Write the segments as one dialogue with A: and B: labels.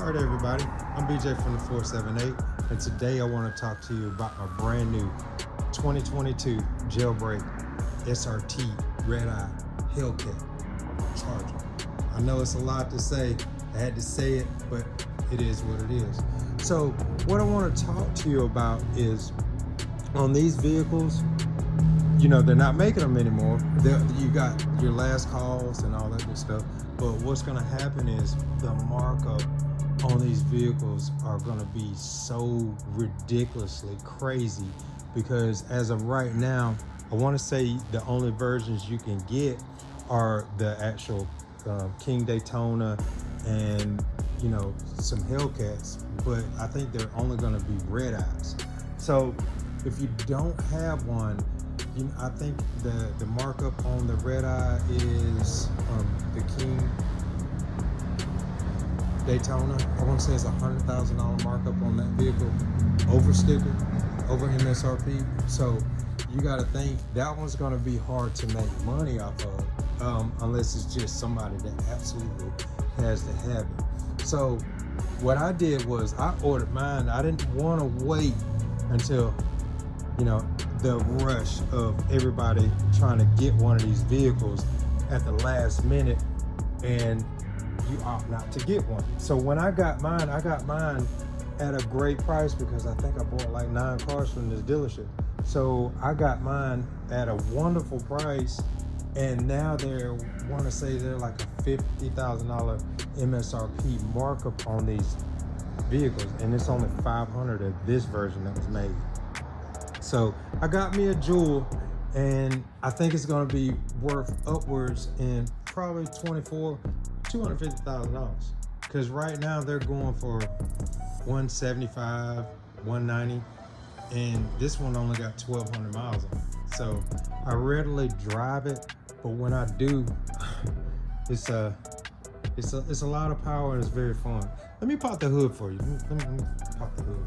A: All right, everybody, I'm BJ from the 478, and today I want to talk to you about my brand new 2022 Jailbreak SRT Red-Eye Hellcat Charger. I know it's a lot to say, I had to say it, but it is what it is. So what I want to talk to you about is on these vehicles, you know, they're not making them anymore. You got your last calls and all that good stuff, but what's going to happen is the markup on these vehicles are going to be so ridiculously crazy, because as of right now, I want to say the only versions you can get are the actual King Daytona and, you know, some Hellcats, but I think they're only going to be red eyes. So if you don't have one, I think the markup on the red eye is the King Daytona. I want to say it's $100,000 markup on that vehicle, over sticker, over MSRP. So you got to think that one's going to be hard to make money off of, unless it's just somebody that absolutely has to have it. So what I did was I ordered mine. I didn't want to wait until, you know, the rush of everybody trying to get one of these vehicles at the last minute, and you opt not to get one. So when I got mine at a great price, because I think I bought like 9 cars from this dealership. So I got mine at a wonderful price, and now they're like a $50,000 MSRP markup on these vehicles, and it's only 500 of this version that was made. So I got me a Jewel, and I think it's going to be worth upwards in probably $250,000, because right now they're going for $175, $190, and this one only got 1,200 miles on it. So I rarely drive it, but when I do, it's a lot of power and it's very fun. Let me pop the hood for you. Let me pop the hood.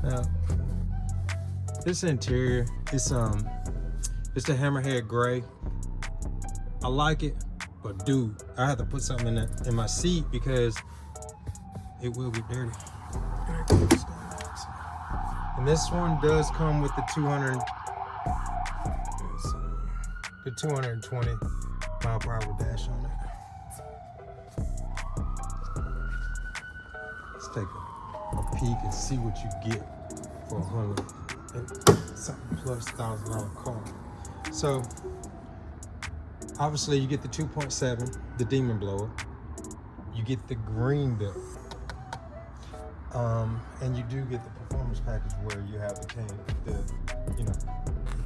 A: Now, this interior, it's the hammerhead gray. I like it, but dude, I have to put something in my seat because it will get dirty. And this one does come with the 220 mile per hour dash on it. Let's take a peek and see what you get for $100,000+ car. So obviously you get the 2.7, the Demon Blower. You get the green belt, and you do get the performance package where you have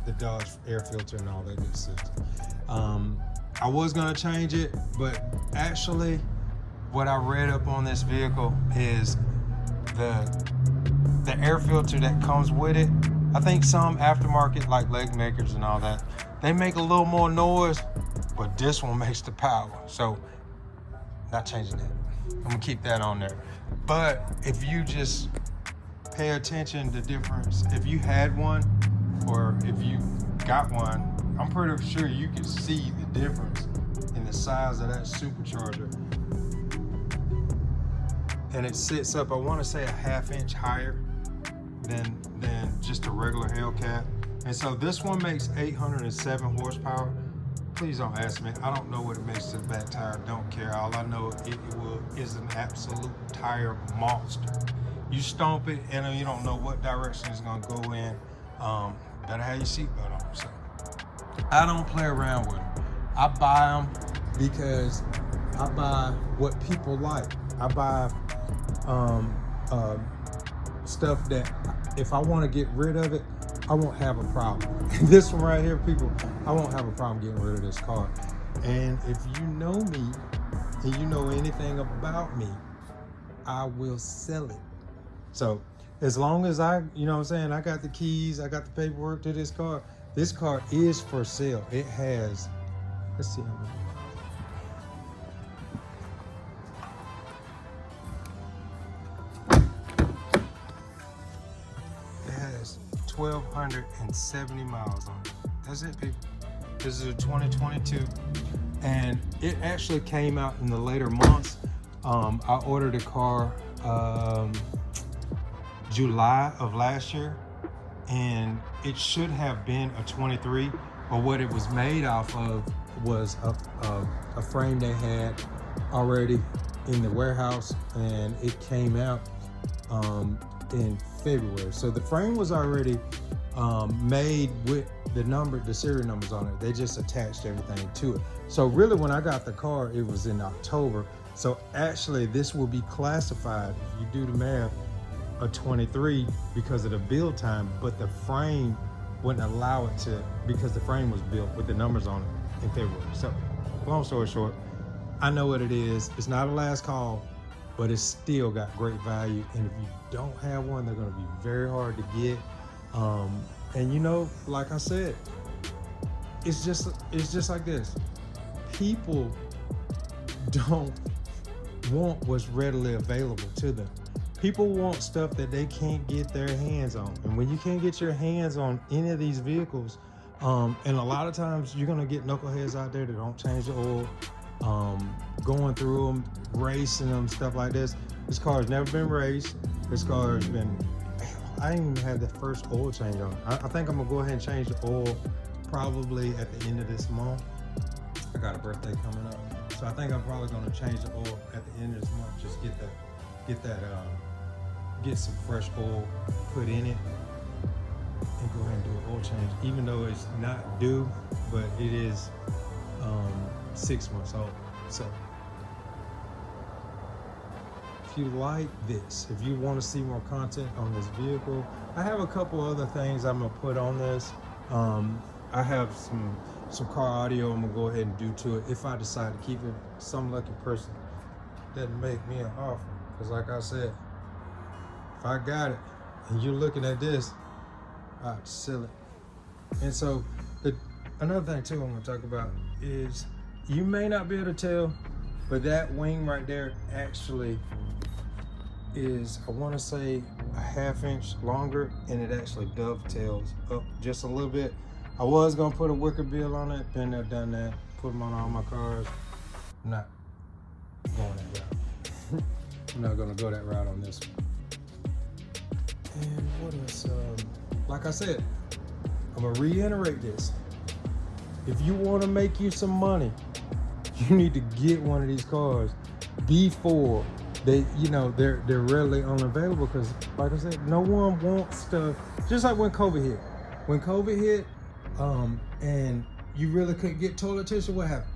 A: the Dodge air filter and all that good stuff. I was gonna change it, but actually what I read up on this vehicle is the air filter that comes with it. I think some aftermarket, like leg makers and all that, they make a little more noise, but this one makes the power. So not changing that. I'm gonna keep that on there. But if you just pay attention to difference, if you had one or if you got one, I'm pretty sure you can see the difference in the size of that supercharger. And it sits up, I want to say, a ½ inch higher than just a regular Hellcat. And so this one makes 807 horsepower. Please don't ask me. I don't know what it makes to the back tire. Don't care. All I know is an absolute tire monster. You stomp it and you don't know what direction it's gonna go in. Better have your seatbelt on. So I don't play around with them. I buy them because I buy what people like. I buy stuff that if I want to get rid of it, I won't have a problem. This one right here, people, I won't have a problem getting rid of this car. And if you know me and you know anything about me, I will sell it. So as long as I got the keys, I got the paperwork to this car is for sale. It has, let's see how many. It has 1,270 miles on it. That's it, people. This is a 2022, and it actually came out in the later months. I ordered a car July of last year, and it should have been a 23, but what it was made off of was a frame they had already in the warehouse, and it came out in February. So the frame was already made with the serial numbers on it. They just attached everything to it. So really, when I got the car, it was in October. So actually, this will be classified, if you do the math, a 23 because of the build time, but the frame wouldn't allow it to, because the frame was built with the numbers on it in February. So long story short, I know what it is. It's not a last call, but it's still got great value. And if you don't have one, they're gonna be very hard to get. And you know, like I said, it's just like this. People don't want what's readily available to them. People want stuff that they can't get their hands on. And when you can't get your hands on any of these vehicles, and a lot of times you're gonna get knuckleheads out there that don't change the oil, going through them, racing them, stuff like this. This car has never been raced. This car has been, I didn't even have the first oil change on it. I think I'm gonna go ahead and change the oil probably at the end of this month. I got a birthday coming up. So I think I'm probably gonna change the oil at the end of this month, just get some fresh oil put in it and go ahead and do an oil change, even though it's not due, but it is 6 months old. So if you like this, if you want to see more content on this vehicle, I have a couple other things I'm gonna put on this. I have some car audio I'm gonna go ahead and do to it if I decide to keep it. Some lucky person doesn't make me an offer, because like I said, if I got it and you're looking at this, I'd sell it. And so another thing too I'm gonna talk about is, you may not be able to tell, but that wing right there actually is, I want to say, a ½ inch longer, and it actually dovetails up just a little bit. I was gonna put a wicker bill on it, been there, done that, put them on all my cars. I'm not going that route. I'm not gonna go that route on this one. And what else? Like I said, I'm gonna reiterate this. If you want to make you some money, you need to get one of these cars before they, they're readily unavailable. Because like I said, no one wants stuff. Just like when COVID hit. When COVID hit, and you really couldn't get toilet tissue, what happened?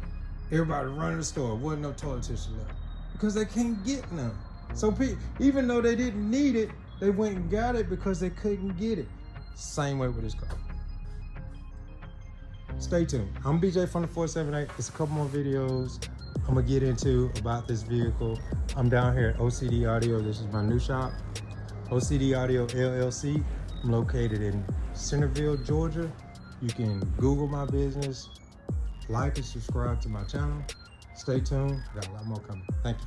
A: Everybody running the store, wasn't no toilet tissue left because they can't get none. So even though they didn't need it, they went and got it because they couldn't get it. Same way with this car. Stay tuned. I'm BJ from the 478. It's a couple more videos I'm gonna get into about this vehicle. I'm down here at OCD Audio. This is my new shop, OCD Audio LLC. I'm located in Centerville, Georgia. You can Google my business, like and subscribe to my channel. Stay tuned. Got a lot more coming. Thank you.